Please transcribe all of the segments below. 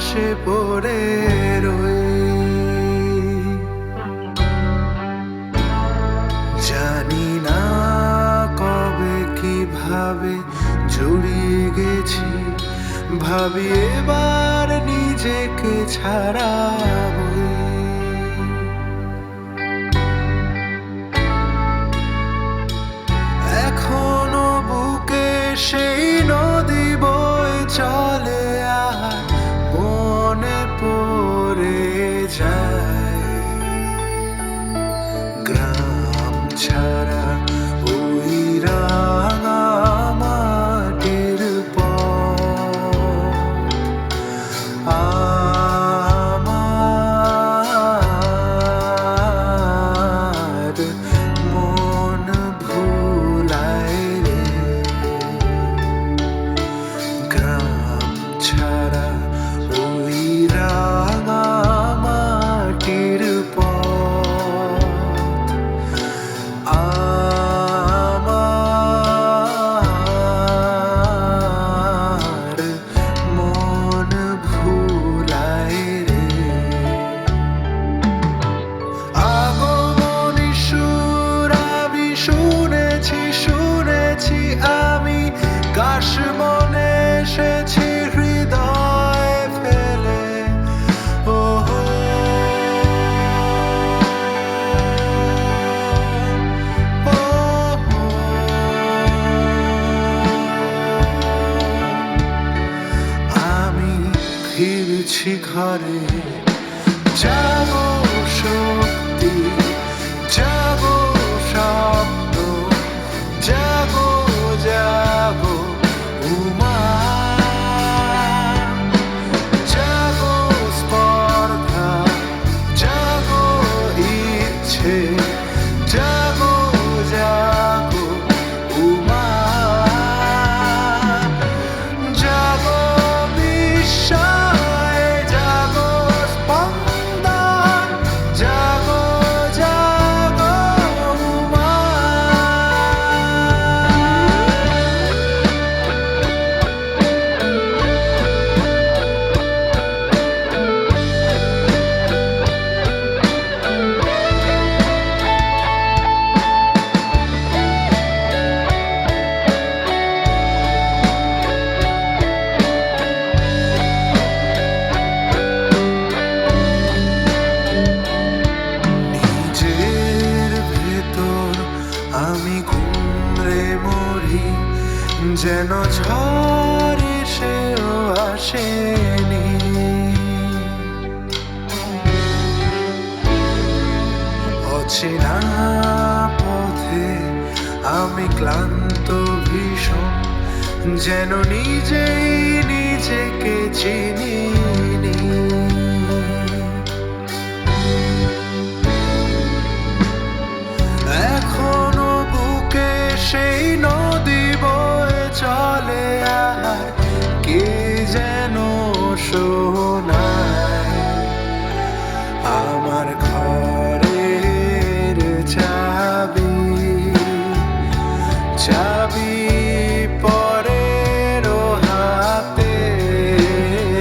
পাশে পড়ে রই। জানি না কবে কিভাবে জড়িয়ে গেছি, ভাবি এবার নিজেকে ছাড়াবো। এখনো বুকে সেই নদী বয়ে চলে, আর মনে পড়ে যায় গ্রাম ছাড়া ওই রাঙা মাটির পথ। আমার মন ভুলায় রে, গ্রাম ছাড়া ওই রাঙা মাটির পথ। আমার মন ভুলায় রে। আগমনী সুর আমি শুনেছি আমি, কাশ মনে এসেছি হৃদয় ফেলে। ওহো ওহো, আমি ফিরছি ঘরে, জাগো শক্তি, জাগো শব্দ, জাগো জাগো উমা, জাগো স্পর্ধা, জাগো ইচ্ছে, জাগো জাগো উমা, জাগো বিস্ময়, জাগো স্পন্দন, জাগো জাগো উমা। নিজের ভেতর আমি ঘুমরে মরি, যেন ঝড় এসেও আসেনি। অচেনা পথে আমি ক্লান্ত ভীষণ, যেন নিজেই নিজেকে চিনিনি। এখনো বুকে সেই নদী বয়ে চলে, আর কে যেন শোনায় আমার ঘরের চাবি, চাবি পরের হাতে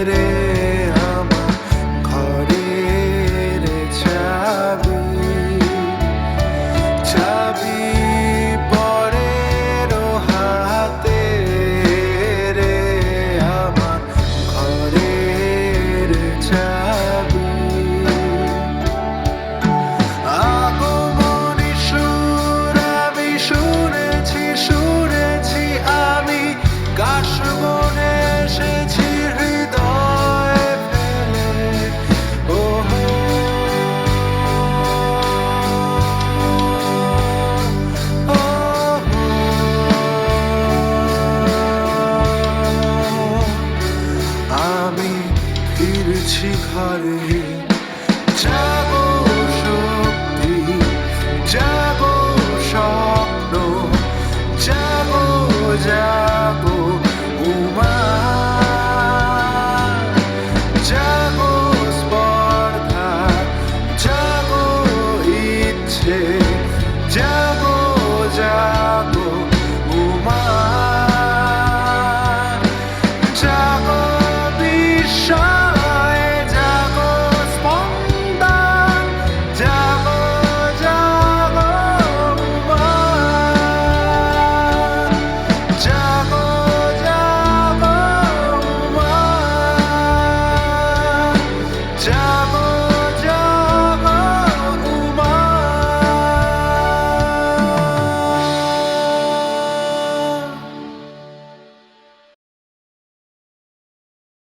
রে, আমার ঘরের চাবি, চাবি পরের হাতে রে, আমার ঘরের চাবি। আগমনী সুর আমি শুনেছি আমি, কাশ মনে এসেছি হৃদয় ফেলে। ওহো ওহো, আমি ফিরছি ঘরে, যাবো